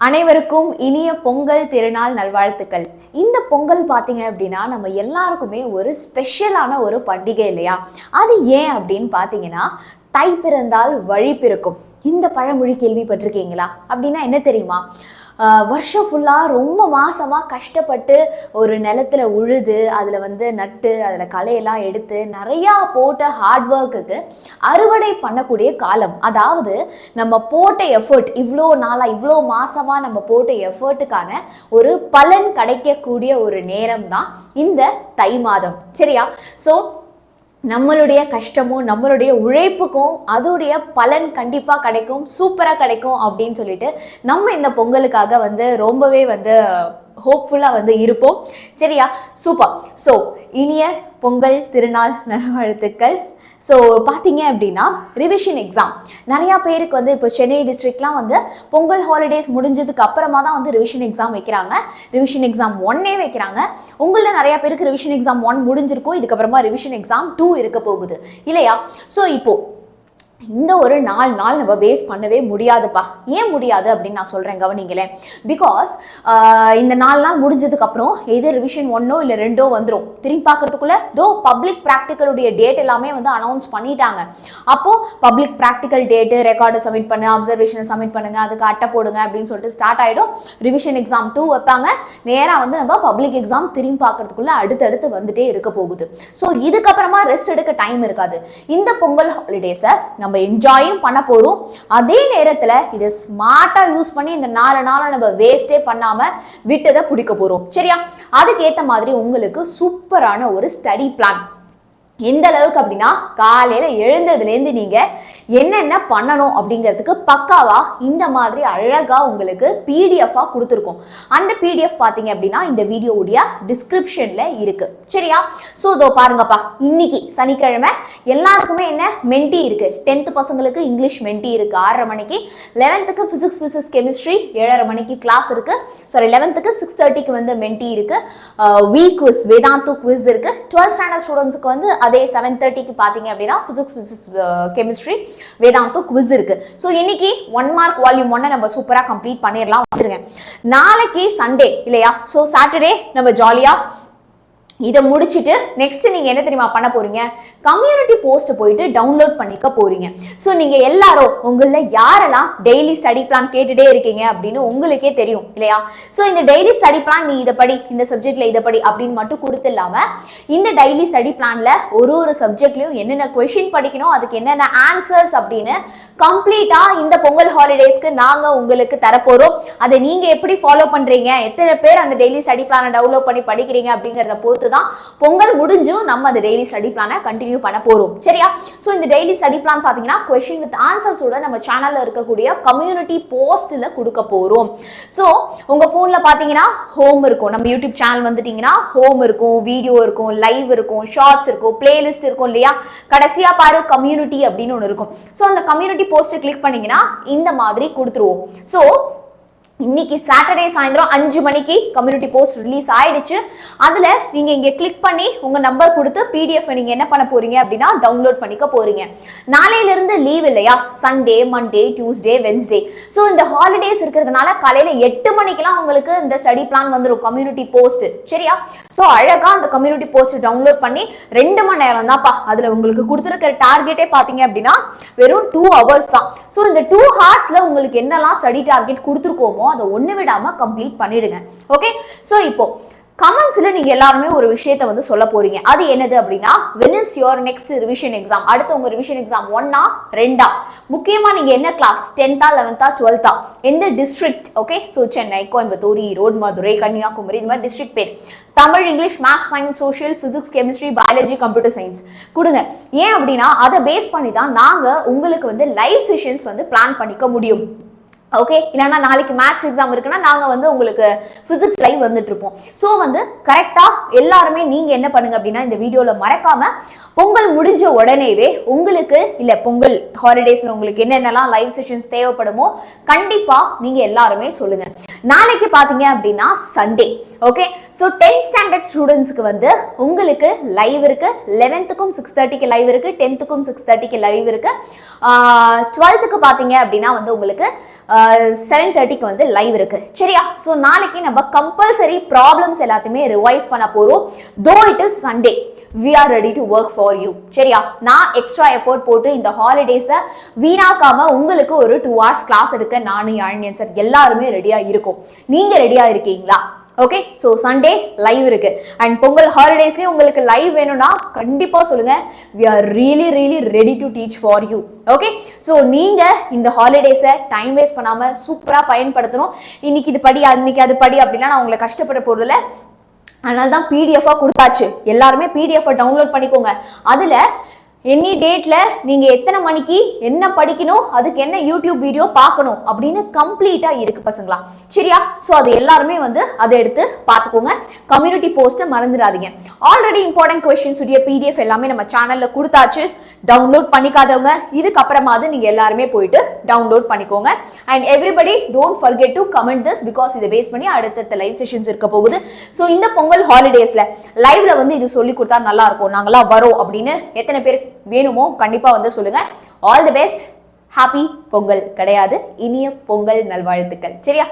அனைவருக்கும் இனிய பொங்கல் திருநாள் நல்வாழ்த்துக்கள். இந்த பொங்கல் பார்த்தீங்க அப்படின்னா நம்ம எல்லாருக்குமே ஒரு ஸ்பெஷலான ஒரு பண்டிகை இல்லையா? அது ஏன் அப்படின்னு பார்த்தீங்கன்னா, தை பிறந்தால் வழி பிறக்கும். இந்த பழமொழி கேள்விப்பட்டிருக்கீங்களா? அப்படின்னா என்ன தெரியுமா? வருஷம் ஃபுல்லாக ரொம்ப மாதமாக கஷ்டப்பட்டு ஒரு நிலத்தில் உழுது அதில் நட்டு அதில் களையெல்லாம் எடுத்து நிறையா போட்ட ஹார்ட் ஒர்க்குக்கு அறுவடை பண்ணக்கூடிய காலம். அதாவது நம்ம போட்ட எஃபர்ட், இவ்வளோ நாளாக இவ்வளோ மாதமாக நம்ம போட்ட எஃபர்ட்டுக்கான ஒரு பலன் கிடைக்கக்கூடிய ஒரு நேரம் தான் இந்த தை மாதம். சரியா? ஸோ நம்மளுடைய கஷ்டமும் நம்மளுடைய உழைப்புக்கும் அதோடைய பலன் கண்டிப்பாக கிடைக்கும், சூப்பராக கிடைக்கும் அப்படின்னு சொல்லிட்டு நம்ம இந்த பொங்கலுக்காக ரொம்பவே ஹோப்ஃபுல்லாக இருப்போம். சரியா? சூப்பர். ஸோ இனிய பொங்கல் திருநாள் நல்வாழ்த்துக்கள். ஸோ பார்த்தீங்க அப்படின்னா ரிவிஷன் எக்ஸாம் நிறையா பேருக்கு இப்போ சென்னை டிஸ்ட்ரிக்ட்லாம் பொங்கல் ஹாலிடேஸ் முடிஞ்சதுக்கு அப்புறமா தான் ரிவிஷன் எக்ஸாம் வைக்கிறாங்க. ரிவிஷன் எக்ஸாம் 1 வைக்கிறாங்க. உங்களில் நிறையா பேருக்கு ரிவிஷன் எக்ஸாம் 1 முடிஞ்சிருக்கும். இதுக்கப்புறமா ரிவிஷன் எக்ஸாம் 2 இருக்க போகுது இல்லையா? ஸோ இப்போது இந்த ஒரு 4 நாள் நம்ம வேஸ்ட் பண்ணவே முடியாதுப்பா. ஏன் முடியாது அப்படின்னு நான் சொல்கிறேன், கவனிங்களேன். பிகாஸ் இந்த 4 நாள் முடிஞ்சதுக்கப்புறம் எது ரிவிஷன் 1 இல்லை 2 வந்துடும். திரும்பி பார்க்குறதுக்குள்ளே பப்ளிக் ப்ராக்டிக்கலுடைய டேட் எல்லாமே அனௌன்ஸ் பண்ணிட்டாங்க. அப்போது பப்ளிக் ப்ராக்டிக்கல் டேட்டு, ரெக்கார்டை சப்மிட் பண்ணு, அப்சர்வேஷனை சப்மிட் பண்ணுங்கள், அதுக்கு அட்டை போடுங்க அப்படின்னு சொல்லிட்டு ஸ்டார்ட் ஆகிடும். ரிவிஷன் எக்ஸாம் 2 வைப்பாங்க. நேராக நம்ம பப்ளிக் எக்ஸாம் திரும்பி பார்க்குறதுக்குள்ளே அடுத்தடுத்து வந்துட்டே இருக்க போகுது. ஸோ இதுக்கப்புறமா ரெஸ்ட் எடுக்க டைம் இருக்காது. இந்த பொங்கல் ஹாலிடேஸை நம்ம என்ஜாயும் பண்ண போறோம். அதே நேரத்துல இதை ஸ்மார்ட்டா யூஸ் பண்ணி இந்த 4 நாளை நம்ம வேஸ்டே பண்ணாம விட்டதை பிடிக்க போறோம். சரியா? அதுக்கேற்ற மாதிரி உங்களுக்கு சூப்பரான ஒரு ஸ்டடி பிளான். எந்த அளவுக்கு அப்படின்னா, காலையில் எழுந்ததுலேருந்து நீங்கள் என்னென்ன பண்ணணும் அப்படிங்கிறதுக்கு பக்காவாக இந்த மாதிரி அழகாக உங்களுக்கு பிடிஎஃபாக கொடுத்துருக்கோம். அந்த பிடிஎஃப் பார்த்தீங்க அப்படின்னா இந்த வீடியோவுடைய டிஸ்கிரிப்ஷனில் இருக்குது. சரியா? ஸோ இதோ பாருங்கப்பா, இன்னைக்கு சனிக்கிழமை எல்லாருக்குமே என்ன மென்டி இருக்குது. 10th பசங்களுக்கு இங்கிலீஷ் மென்டி இருக்குது 6:30 மணிக்கு. 11th ஃபிசிக்ஸ் பிசிக்ஸ் கெமிஸ்ட்ரி 7:30 மணிக்கு கிளாஸ் இருக்குது. சாரி, 11th 6:30க்கு மென்டி இருக்குது. வீக் குவிஸ், வேதாந்து குவிஸ் இருக்குது. 12th ஸ்டாண்டர்ட் ஸ்டூடெண்ட்ஸுக்கு அதே 7:30க்கு பார்த்தீங்க அப்படின்னா பிசிக்ஸ் கெமிஸ்ட்ரி வேதாந்து குவிஸ் இருக்கு. ஸோ இன்னைக்கு 1 மார்க் வால்யூம் 1 நம்ம சூப்பராக கம்ப்ளீட் பண்ணிடலாம். வந்துருங்க. நாளைக்கு சண்டே இல்லையா? ஸோ சாட்டர்டே நம்ம ஜாலியா இதை முடிச்சுட்டு நெக்ஸ்ட் நீங்க என்ன தெரியுமா பண்ண போறீங்க? கம்யூனிட்டி போஸ்ட் போயிட்டு டவுன்லோட் பண்ணிக்க போறீங்க. ஸோ நீங்க எல்லாரும் உங்கள யாரெல்லாம் டெய்லி ஸ்டடி பிளான் கேட்டுட்டே இருக்கீங்க அப்படின்னு உங்களுக்கே தெரியும் இல்லையா? ஸோ இந்த டெய்லி ஸ்டடி பிளான் நீ இதை படி, இந்த சப்ஜெக்ட்ல இதை படி அப்படின்னு மட்டும் கொடுத்து இல்லாம இந்த டெய்லி ஸ்டடி பிளான்ல ஒரு சப்ஜெக்ட்லயும் என்னென்ன கொஸ்டின் படிக்கணும், அதுக்கு என்னென்ன ஆன்சர்ஸ் அப்படின்னு கம்ப்ளீட்டா இந்த பொங்கல் ஹாலிடேஸ்க்கு நாங்க உங்களுக்கு தரப்போறோம். அதை நீங்க எப்படி ஃபாலோ பண்றீங்க, எத்தனை பேர் அந்த டெய்லி ஸ்டடி பிளானை டவுன்லோட் பண்ணி படிக்கிறீங்க அப்படிங்கறத பொறுத்து தான் பொங்கல் முடிஞ்சும் நம்ம அந்த டெய்லி ஸ்டடி பிளானை கண்டினியூ பண்ண போறோம். சரியா? சோ இந்த டெய்லி ஸ்டடி பிளான் பாத்தீங்கன்னா क्वेश्चन வித் ஆன்சர்ஸோட நம்ம சேனல்ல இருக்கக்கூடிய கம்யூனிட்டி போஸ்ட்ல கொடுக்க போறோம். சோ உங்க போன்ல பாத்தீங்கன்னா ஹோம் இருக்கும். நம்ம யூடியூப் சேனல் வந்துட்டீங்கன்னா ஹோம் இருக்கும், வீடியோ இருக்கும், லைவ் இருக்கும், ஷார்ட்ஸ் இருக்கும், பிளேலிஸ்ட் இருக்கும் இல்லையா? கடைசியா பாரு கம்யூனிட்டி அப்படின்னு ஒன்று இருக்கும். சோ அந்த கம்யூனிட்டி போஸ்ட் கிளிக் பண்ணீங்கன்னா இந்த மாதிரி கொடுத்துருவோம். சோ இன்னைக்கு சாட்டர்டே சாயந்தரம் 5 மணிக்கு கம்யூனிட்டி போஸ்ட் ரிலீஸ் ஆயிடுச்சு. அதுல நீங்க இங்க கிளிக் பண்ணி உங்க நம்பர் கொடுத்து பிடிஎஃப் நீங்க என்ன பண்ண போறீங்க அப்படின்னா டவுன்லோட் பண்ணிக்க போறீங்க. நாளையில இருந்து லீவ் இல்லையா? Sunday, Monday, Tuesday, Wednesday. So இந்த ஹாலிடேஸ் இருக்கிறதுனால காலையில 8 மணிக்கெல்லாம் உங்களுக்கு இந்த ஸ்டடி பிளான் வந்துடும் கம்யூனிட்டி போஸ்ட். சரியா? ஸோ அழகா அந்த கம்யூனிட்டி போஸ்ட் டவுன்லோட் பண்ணி 2 மணி நேரம் தான்ப்பா. அதுல உங்களுக்கு கொடுத்துருக்கிற டார்கெட்டே பாத்தீங்க அப்படின்னா வெறும் 2 hours தான். ஸோ இந்த 2 hours உங்களுக்கு என்னெல்லாம் ஸ்டடி டார்கெட் கொடுத்துருக்கோமோ அதை ஒண்ணு விடாம கம்ப்ளீட் பண்ணிடுங்க. ஓகே? சோ இப்போ கமெண்ட்ஸ்ல நீங்க எல்லாருமே ஒரு விஷயத்தை சொல்ல போறீங்க. அது என்னது அப்படின்னா, when is your next revision exam? அடுத்து உங்க ரிவிஷன் எக்ஸாம் 1ஆ 2ஆ? முக்கியமா நீங்க என்ன கிளாஸ், 10th 11th 12th? எந்த district? Okay? So Chennai, Coimbatore, Erode, Madurai, Kanyakumari, இந்த மாதிரி டிஸ்ட்ரிக்ட் பேர். Tamil, English, maths, science, social, physics, chemistry, biology, computer science கொடுங்க. ஏன் அப்படின்னா அதை பேஸ் பண்ணி தான் நாங்க உங்களுக்கு லைவ் செஷன்ஸ் பிளான் பண்ணிக்க முடியும். ஓகே? இல்லைன்னா நாளைக்கு மேத்ஸ் எக்ஸாம் இருக்குன்னா நாங்கள் உங்களுக்கு ஃபிசிக்ஸ் லைவ் வந்துட்டு இருப்போம். ஸோ கரெக்டாக எல்லாருமே நீங்கள் என்ன பண்ணுங்க அப்படின்னா இந்த வீடியோவில் மறக்காம பொங்கல் முடிஞ்ச உடனேவே உங்களுக்கு இல்லை பொங்கல் ஹாலிடேஸில் உங்களுக்கு என்னென்னலாம் லைவ் செஷன்ஸ் தேவைப்படுமோ கண்டிப்பாக நீங்கள் எல்லாருமே சொல்லுங்க. நாளைக்கு பார்த்தீங்க அப்படின்னா Sunday. Okay? So 10th standard ஸ்டூடெண்ட்ஸ்க்கு உங்களுக்கு லைவ் இருக்கு. 11th 6:30க்கு லைவ் இருக்கு, 10th 6:30க்கு லைவ் இருக்கு. 12th பார்த்தீங்க அப்படின்னா உங்களுக்கு 7:30க்கு வந்து லைவ் இருக்கு சரியா. ஸோ நாளைக்கு நம்ம கம்பல்சரி ப்ராப்ளம்ஸ் எல்லாத்தையுமே ரிவைஸ் பண்ண போறோம். Though it is Sunday, we are ready to work for you சரியா. நான் எக்ஸ்ட்ரா எஃபோர்ட் போட்டு இந்த ஹாலிடேஸை வீணாக்காம உங்களுக்கு ஒரு 2 hours கிளாஸ் எடுக்க நானும் யாழினி சார் எல்லாருமே ரெடியா இருக்கோம். நீங்க ரெடியா இருக்கீங்களா? ஓகே, ஸோ சண்டே லைவ் இருக்கு. அண்ட் பொங்கல் ஹாலிடேஸ்லேயும் உங்களுக்கு லைவ் வேணும்னா கண்டிப்பாக சொல்லுங்க. we are really really ready to teach for you. Okay, so நீங்க இந்த ஹாலிடேஸை டைம் வேஸ்ட் பண்ணாம சூப்பராக பயன்படுத்தணும். இன்னைக்கு இது படி அன்னைக்கு அது படி அப்படின்னா நான் உங்களை கஷ்டப்பட போறதில்ல. அதனால தான் பிடிஎஃபாக கொடுத்தாச்சு. எல்லாருமே பிடிஎஃபை டவுன்லோட் பண்ணிக்கோங்க. அதில் எனி டேட்ல நீங்க எத்தனை மணிக்கு என்ன படிக்கணும், அதுக்கு என்ன யூடியூப் வீடியோ பார்க்கணும் அப்படின்னு கம்ப்ளீட்டா இருக்கு பசங்களா சரியா. ஸோ அது எல்லாருமே வந்து அதை எடுத்து பார்த்துக்கோங்க. கம்யூனிட்டி போஸ்ட்டை மறந்துடாதீங்க. ஆல்ரெடி இம்பார்ட்டன்ட் கொஸ்டின்ஸ் உடைய பிடிஎஃப் எல்லாமே நம்ம சேனல்ல கொடுத்தாச்சு. டவுன்லோட் பண்ணிக்காதவங்க இதுக்கப்புறமாவது நீங்க எல்லாருமே போயிட்டு டவுன்லோட் பண்ணிக்கோங்க. And everybody don't forget to comment this because இதை பேஸ் பண்ணி அடுத்த லைவ் செஷன்ஸ் இருக்க போகுது. ஸோ இந்த பொங்கல் ஹாலிடேஸ்ல லைவ்ல வந்து இது சொல்லி கொடுத்தா நல்லா இருக்கும், நாங்களாம் வரோம் அப்படின்னு எத்தனை பேர் வேணுமோ கண்டிப்பா வந்து சொல்லுங்க. All the best. Happy Pongal கிடையாது, இனிய பொங்கல் நல்வாழ்த்துக்கள் சரியா.